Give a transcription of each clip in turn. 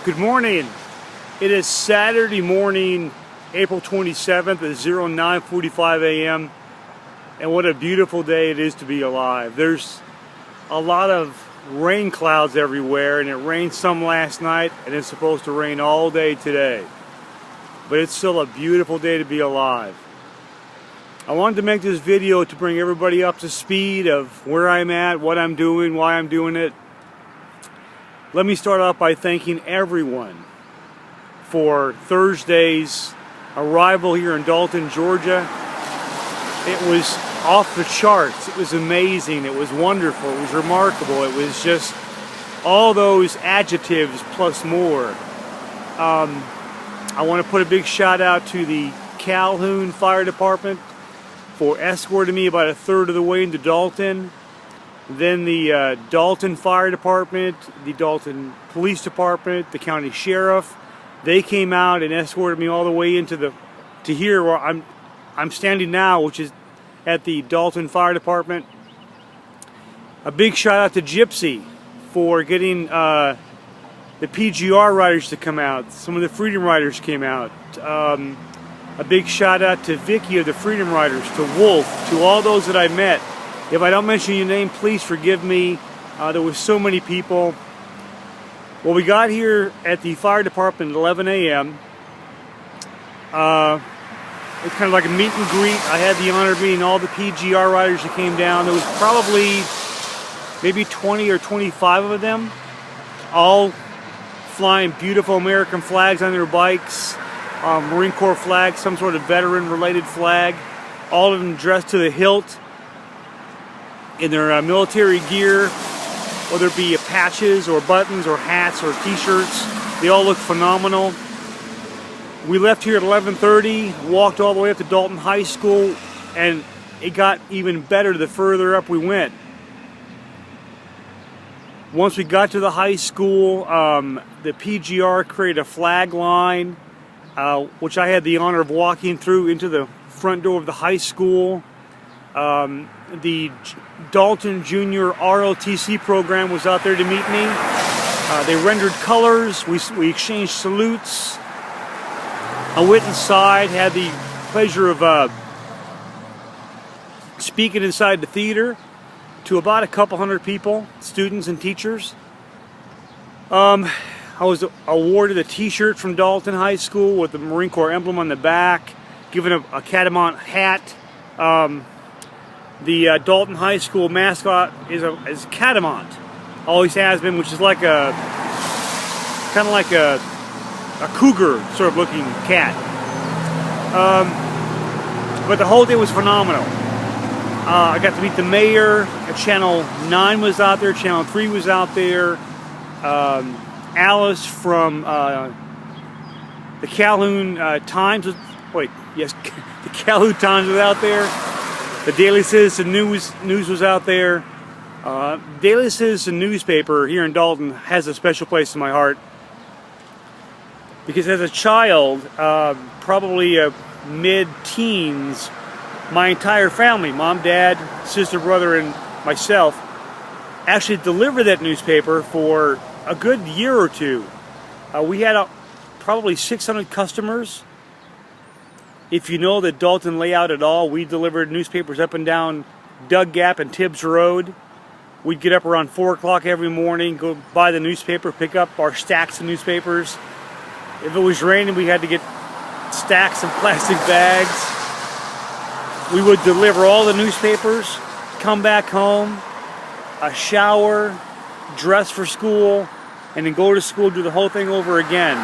Good morning. It is Saturday morning, April 27th at 09:45 a.m. and what a beautiful day it is to be alive. There's a lot of rain clouds everywhere, and it rained some last night, and it's supposed to rain all day today. But it's still a beautiful day to be alive. I wanted to make this video to bring everybody up to speed of where I'm at, what I'm doing, why I'm doing it. Let me start off by thanking everyone for Thursday's arrival here in Dalton, Georgia. It was off the charts. It was amazing. It was wonderful. It was remarkable. It was just all those adjectives plus more. I want to put a big shout out to the Calhoun Fire Department for escorting me about a third of the way into Dalton. Then the Dalton Fire Department, the Dalton Police Department, the County Sheriff, they came out and escorted me all the way into to here where I'm standing now, which is at the Dalton Fire Department. A big shout out to Gypsy for getting the PGR riders to come out. Some of the Freedom Riders came out. A big shout out to Vicky of the Freedom Riders, to Wolf, to all those that I met. If I don't mention your name, please forgive me. There was so many people. Well, we got here at the fire department at 11 a.m. It's kind of like a meet and greet. I had the honor of meeting all the PGR riders that came down. There was probably maybe 20 or 25 of them, all flying beautiful American flags on their bikes, Marine Corps flags, some sort of veteran-related flag, all of them dressed to the hilt in their military gear, whether it be patches or buttons or hats or t-shirts. They all look phenomenal. We left here at 11:30, walked all the way up to Dalton High School, and it got even better the further up we went. Once we got to the high school, the PGR created a flag line, which I had the honor of walking through into the front door of the high school. The Dalton Junior ROTC program was out there to meet me. They rendered colors. We exchanged salutes. I went inside, had the pleasure of speaking inside the theater to about a couple hundred people, students and teachers. I was awarded a t-shirt from Dalton High School with the Marine Corps emblem on the back, given a catamount hat. The Dalton High School mascot is a catamount, always has been, which is like kind of like a cougar sort of looking cat. But the whole day was phenomenal. I got to meet the mayor. Channel 9 was out there. Channel 3 was out there. Alice from the Calhoun Times. The Calhoun Times was out there. The Daily Citizen News was out there. Daily Citizen newspaper here in Dalton has a special place in my heart, because as a child, probably mid-teens, my entire family, mom, dad, sister, brother, and myself, actually delivered that newspaper for a good year or two. We had probably 600 customers. If you know the Dalton layout at all, we delivered newspapers up and down Doug Gap and Tibbs Road. We'd get up around 4 o'clock every morning, go buy the newspaper, pick up our stacks of newspapers. If it was raining, we had to get stacks of plastic bags. We would deliver all the newspapers, come back home, shower, dress for school, and then go to school, do the whole thing over again.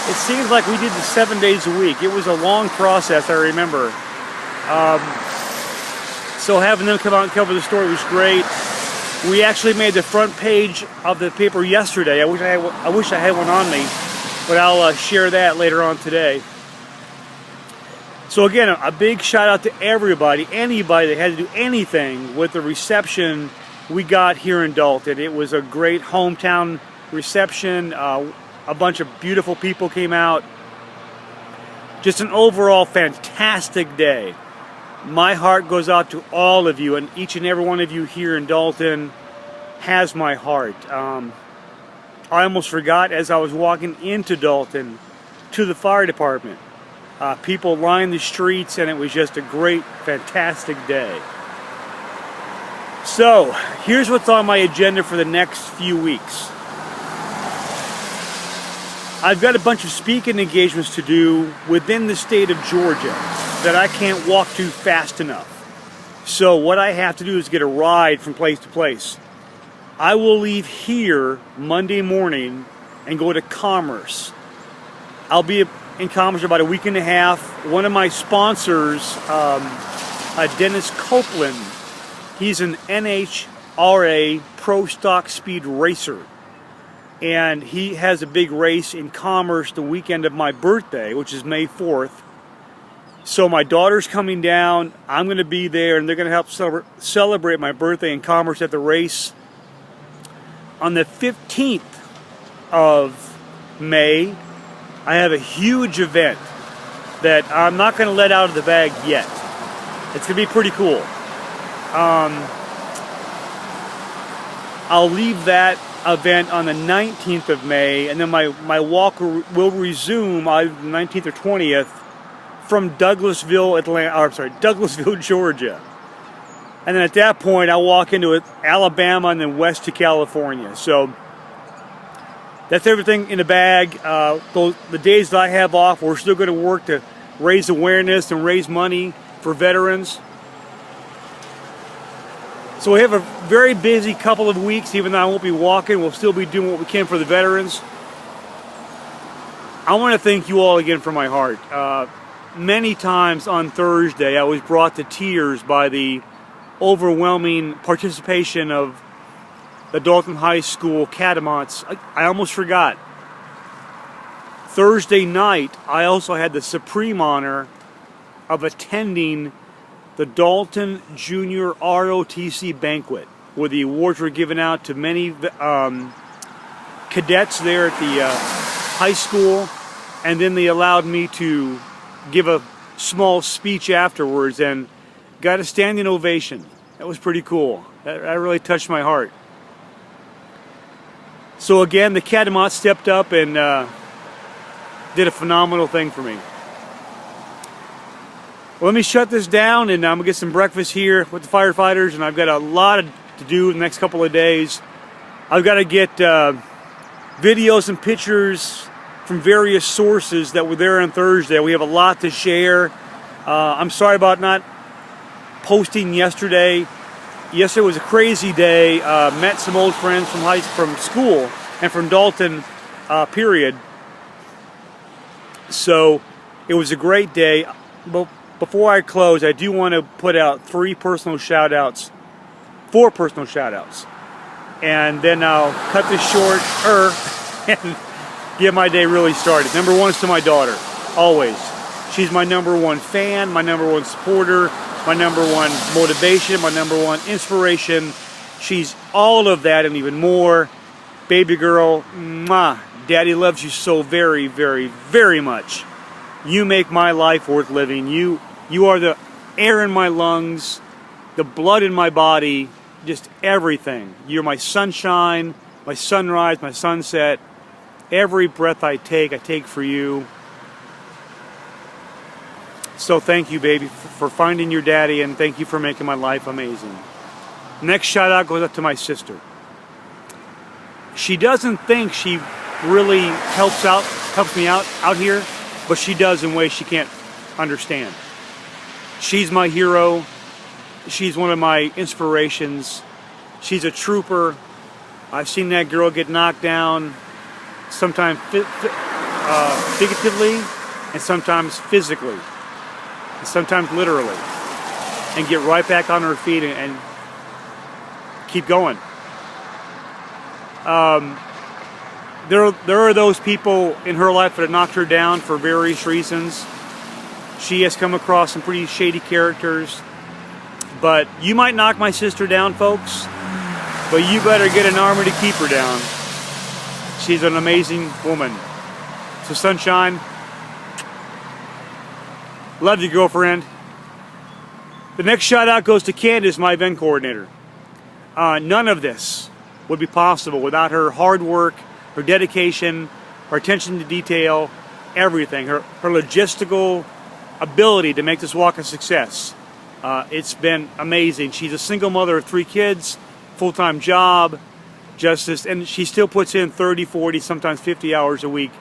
It seems like we did this 7 days a week. It was a long process, I remember. So having them come out and cover the story was great. We actually made the front page of the paper yesterday. I wish I had one on me, but I'll share that later on today. So again, a big shout out to everybody, anybody that had to do anything with the reception we got here in Dalton. It was a great hometown reception. A bunch of beautiful people came out. Just an overall fantastic day. My heart goes out to all of you, and each and every one of you here in Dalton has my heart. I almost forgot as I was walking into Dalton to the fire department. People lined the streets, and it was just a great, fantastic day. So, here's what's on my agenda for the next few weeks. I've got a bunch of speaking engagements to do within the state of Georgia that I can't walk to fast enough. So what I have to do is get a ride from place to place. I will leave here Monday morning and go to Commerce. I'll be in Commerce about a week and a half. One of my sponsors, Dennis Copeland, he's an NHRA Pro Stock Speed racer. And he has a big race in Commerce the weekend of my birthday, which is May 4th. So my daughter's coming down, I'm going to be there, and they're going to help celebrate my birthday in Commerce at the race. On the 15th of May, I have a huge event that I'm not going to let out of the bag yet. It's going to be pretty cool. I'll leave that event on the 19th of May, and then my walk will resume either the 19th or 20th from Douglasville, Douglasville, Georgia. And then at that point, I'll walk into Alabama and then west to California. So that's everything in the bag. The days that I have off, we're still going to work to raise awareness and raise money for veterans. So we have a very busy couple of weeks. Even though I won't be walking, we'll still be doing what we can for the veterans. I want to thank you all again from my heart. Many times on Thursday, I was brought to tears by the overwhelming participation of the Dalton High School Catamounts. I almost forgot. Thursday night, I also had the supreme honor of attending the Dalton Junior ROTC banquet, where the awards were given out to many cadets there at the high school, and then they allowed me to give a small speech afterwards and got a standing ovation. That was pretty cool. That really touched my heart. So again, the Catamounts stepped up and did a phenomenal thing for me. Let me shut this down, and I'm going to get some breakfast here with the firefighters, and I've got a lot to do the next couple of days. I've got to get videos and pictures from various sources that were there on Thursday. We have a lot to share. I'm sorry about not posting yesterday. Yesterday was a crazy day. Met some old friends from school and from Dalton, period. So it was a great day. But before I close, I do want to put out 4 personal shout-outs, and then I'll cut this short and get my day really started. Number one is to my daughter, always. She's my number one fan, my number one supporter, my number one motivation, my number one inspiration. She's all of that and even more. Baby girl, mwah, Daddy loves you so very, very, very much. You make my life worth living. You are the air in my lungs, the blood in my body, just everything. You're my sunshine, my sunrise, my sunset. Every breath I take for you. So thank you, baby, for finding your daddy, and thank you for making my life amazing. Next shout out goes up to my sister. She doesn't think she really helps me out here, but she does in ways she can't understand. She's my hero. She's one of my inspirations. She's a trooper. I've seen that girl get knocked down, sometimes figuratively, and sometimes physically, and sometimes literally, and get right back on her feet and keep going. There are those people in her life that have knocked her down for various reasons. She has come across some pretty shady characters. But you might knock my sister down, folks, but you better get an armor to keep her down. She's an amazing woman. So sunshine, love you, girlfriend. The next shout out goes to Candace, my event coordinator. None of this would be possible without her hard work, her dedication, her attention to detail, everything, her logistical ability to make this walk a success. It's been amazing. She's a single mother of 3 kids, full-time job, and she still puts in 30, 40, sometimes 50 hours a week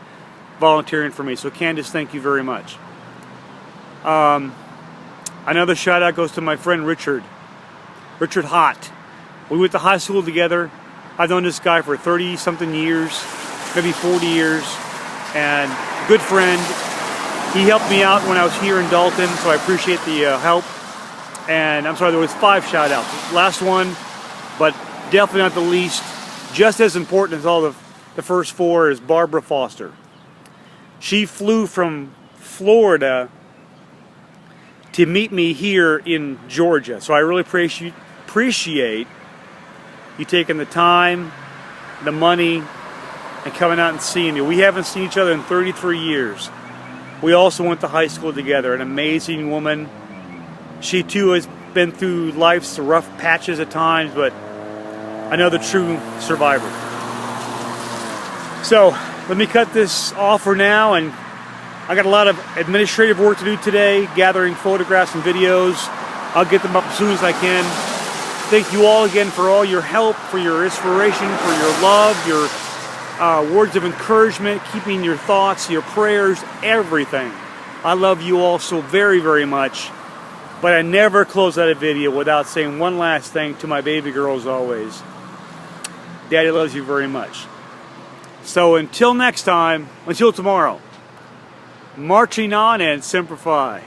volunteering for me. So Candace, thank you very much. Another shout out goes to my friend Richard Hott. We went to high school together. I've known this guy for 30 something years, maybe 40 years, and good friend. He helped me out when I was here in Dalton, so I appreciate the help. And I'm sorry, there was 5 shout outs. Last one, but definitely not the least, just as important as all the first 4, is Barbara Foster. She flew from Florida to meet me here in Georgia. So I really appreciate you taking the time, the money, and coming out and seeing me. We haven't seen each other in 33 years. We also went to high school together. An amazing woman. She too has been through life's rough patches at times, but another true survivor. So let me cut this off for now, and I got a lot of administrative work to do today, gathering photographs and videos. I'll get them up as soon as I can. Thank you all again for all your help, for your inspiration, for your love, your words of encouragement, keeping your thoughts, your prayers, everything. I love you all so very, very much. But I never close out a video without saying one last thing to my baby girls always. Daddy loves you very much. So until next time, until tomorrow, marching on and Semper Fi.